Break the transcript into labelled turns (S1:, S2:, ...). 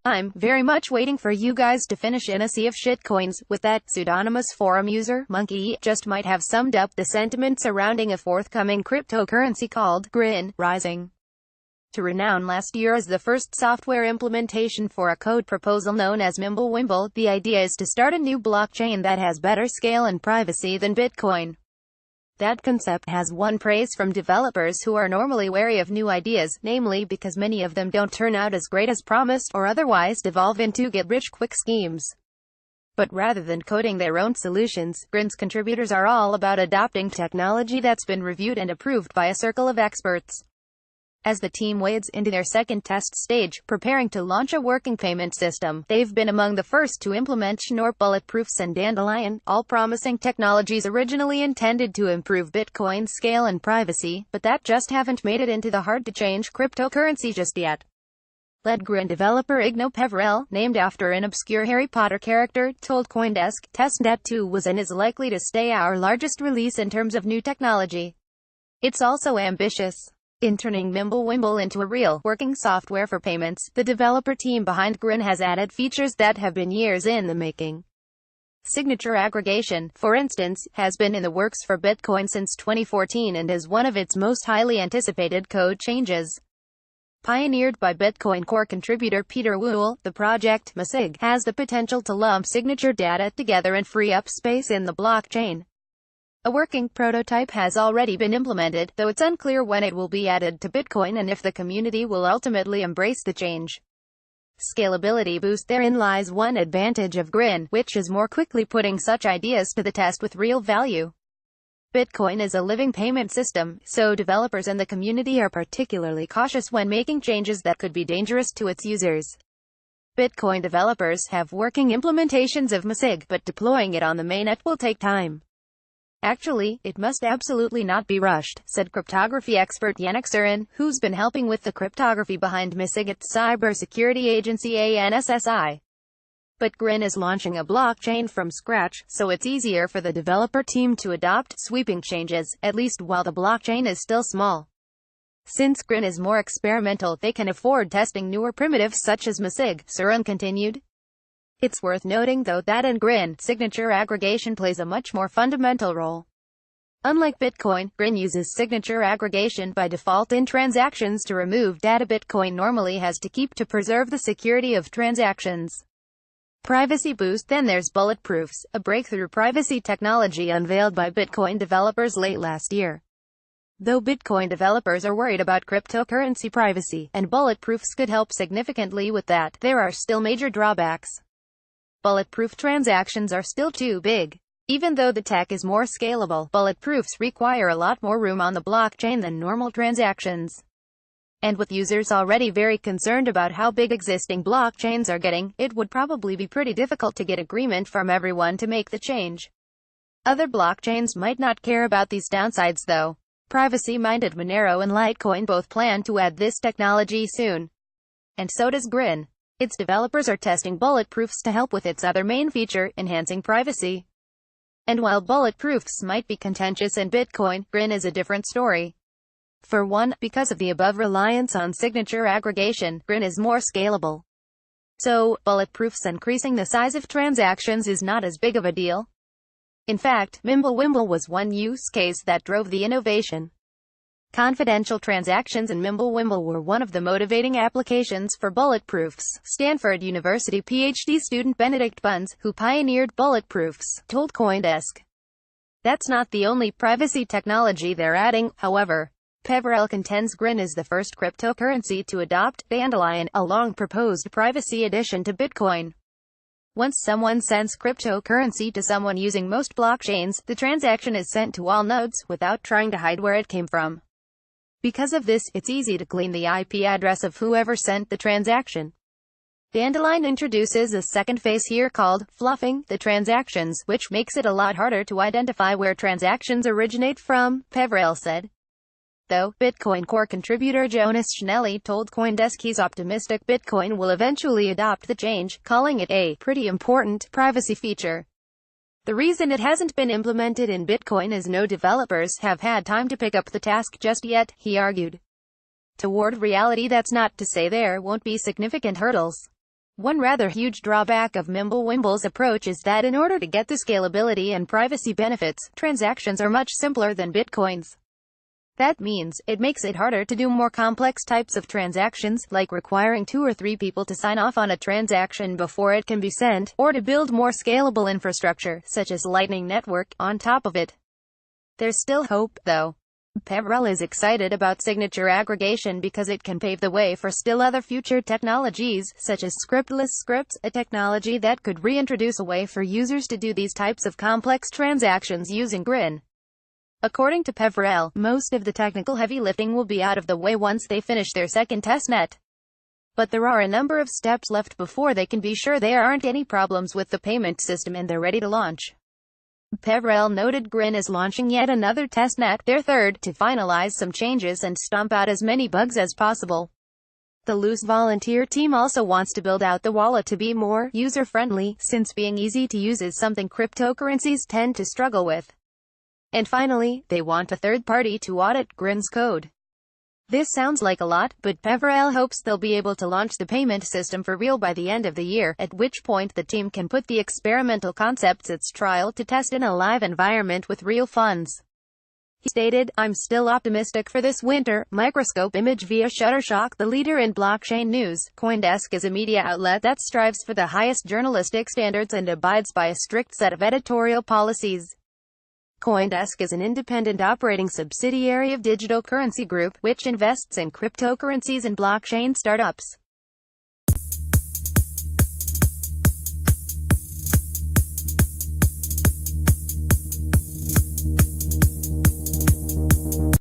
S1: I'm very much waiting for you guys to finish in a sea of shitcoins. With that, pseudonymous forum user, Monkey, just might have summed up the sentiment surrounding a forthcoming cryptocurrency called Grin Rising to renown last year as the first software implementation for a code proposal known as Mimblewimble. The idea is to start a new blockchain that has better scale and privacy than Bitcoin. That concept has won praise from developers who are normally wary of new ideas, namely because many of them don't turn out as great as promised, or otherwise devolve into get-rich-quick schemes. But rather than coding their own solutions, Grin's contributors are all about adopting technology that's been reviewed and approved by a circle of experts. As the team wades into their second test stage, preparing to launch a working payment system, they've been among the first to implement Schnorr, Bulletproofs and Dandelion, all promising technologies originally intended to improve Bitcoin scale and privacy, but that just haven't made it into the hard-to-change cryptocurrency just yet. Lead Grin developer Igno Peverell, named after an obscure Harry Potter character, told CoinDesk, Testnet 2 was and is likely to stay our largest release in terms of new technology. It's also ambitious. In turning Mimblewimble into a real, working software for payments, the developer team behind Grin has added features that have been years in the making. Signature aggregation, for instance, has been in the works for Bitcoin since 2014 and is one of its most highly anticipated code changes. Pioneered by Bitcoin Core contributor Peter Wuhl, the project, MSIG, has the potential to lump signature data together and free up space in the blockchain. A working prototype has already been implemented, though it's unclear when it will be added to Bitcoin and if the community will ultimately embrace the change. Scalability boost. Therein lies one advantage of Grin, which is more quickly putting such ideas to the test with real value. Bitcoin is a living payment system, so developers and the community are particularly cautious when making changes that could be dangerous to its users. Bitcoin developers have working implementations of MSIG, but deploying it on the mainnet will take time. Actually, it must absolutely not be rushed, said cryptography expert Yannick Surin, who's been helping with the cryptography behind MSIG at cybersecurity agency ANSSI. But Grin is launching a blockchain from scratch, so it's easier for the developer team to adopt sweeping changes, at least while the blockchain is still small. Since Grin is more experimental, they can afford testing newer primitives such as MSIG, Surin continued. It's worth noting though that in Grin, signature aggregation plays a much more fundamental role. Unlike Bitcoin, Grin uses signature aggregation by default in transactions to remove data Bitcoin normally has to keep to preserve the security of transactions. Privacy boost. Then there's Bulletproofs, a breakthrough privacy technology unveiled by Bitcoin developers late last year. Though Bitcoin developers are worried about cryptocurrency privacy, and Bulletproofs could help significantly with that, there are still major drawbacks. Bulletproof transactions are still too big. Even though the tech is more scalable, bulletproofs require a lot more room on the blockchain than normal transactions. And with users already very concerned about how big existing blockchains are getting, it would probably be pretty difficult to get agreement from everyone to make the change. Other blockchains might not care about these downsides though. Privacy-minded Monero and Litecoin both plan to add this technology soon. And so does Grin. Its developers are testing Bulletproofs to help with its other main feature, enhancing privacy. And while Bulletproofs might be contentious in Bitcoin, Grin is a different story. For one, because of the above reliance on signature aggregation, Grin is more scalable. So, Bulletproofs increasing the size of transactions is not as big of a deal. In fact, Mimblewimble was one use case that drove the innovation. Confidential transactions in Mimblewimble were one of the motivating applications for Bulletproofs. Stanford University PhD student Benedict Bunz, who pioneered Bulletproofs, told CoinDesk. That's not the only privacy technology they're adding, however. Peverell contends Grin is the first cryptocurrency to adopt Dandelion, a long-proposed privacy addition to Bitcoin. Once someone sends cryptocurrency to someone using most blockchains, the transaction is sent to all nodes, without trying to hide where it came from. Because of this, it's easy to clean the IP address of whoever sent the transaction. Dandelion introduces a second phase here called fluffing the transactions, which makes it a lot harder to identify where transactions originate from, Peverell said. Though, Bitcoin Core contributor Jonas Schnelli told CoinDesk he's optimistic Bitcoin will eventually adopt the change, calling it a pretty important privacy feature. The reason it hasn't been implemented in Bitcoin is no developers have had time to pick up the task just yet, he argued. Toward reality, that's not to say there won't be significant hurdles. One rather huge drawback of Mimblewimble's approach is that in order to get the scalability and privacy benefits, transactions are much simpler than Bitcoin's. That means, it makes it harder to do more complex types of transactions, like requiring 2 or 3 people to sign off on a transaction before it can be sent, or to build more scalable infrastructure, such as Lightning Network, on top of it. There's still hope, though. Peverell is excited about signature aggregation because it can pave the way for still other future technologies, such as scriptless scripts, a technology that could reintroduce a way for users to do these types of complex transactions using Grin. According to Peverell, most of the technical heavy lifting will be out of the way once they finish their second testnet. But there are a number of steps left before they can be sure there aren't any problems with the payment system and they're ready to launch. Peverell noted Grin is launching yet another testnet, their third, to finalize some changes and stomp out as many bugs as possible. The loose volunteer team also wants to build out the wallet to be more user-friendly, since being easy to use is something cryptocurrencies tend to struggle with. And finally, they want a third party to audit Grin's code. This sounds like a lot, but Peverell hopes they'll be able to launch the payment system for real by the end of the year, at which point the team can put the experimental concepts its trial to test in a live environment with real funds. He stated, "I'm still optimistic for this winter." Microscope image via Shutterstock. The leader in blockchain news, CoinDesk is a media outlet that strives for the highest journalistic standards and abides by a strict set of editorial policies. CoinDesk is an independent operating subsidiary of Digital Currency Group, which invests in cryptocurrencies and blockchain startups.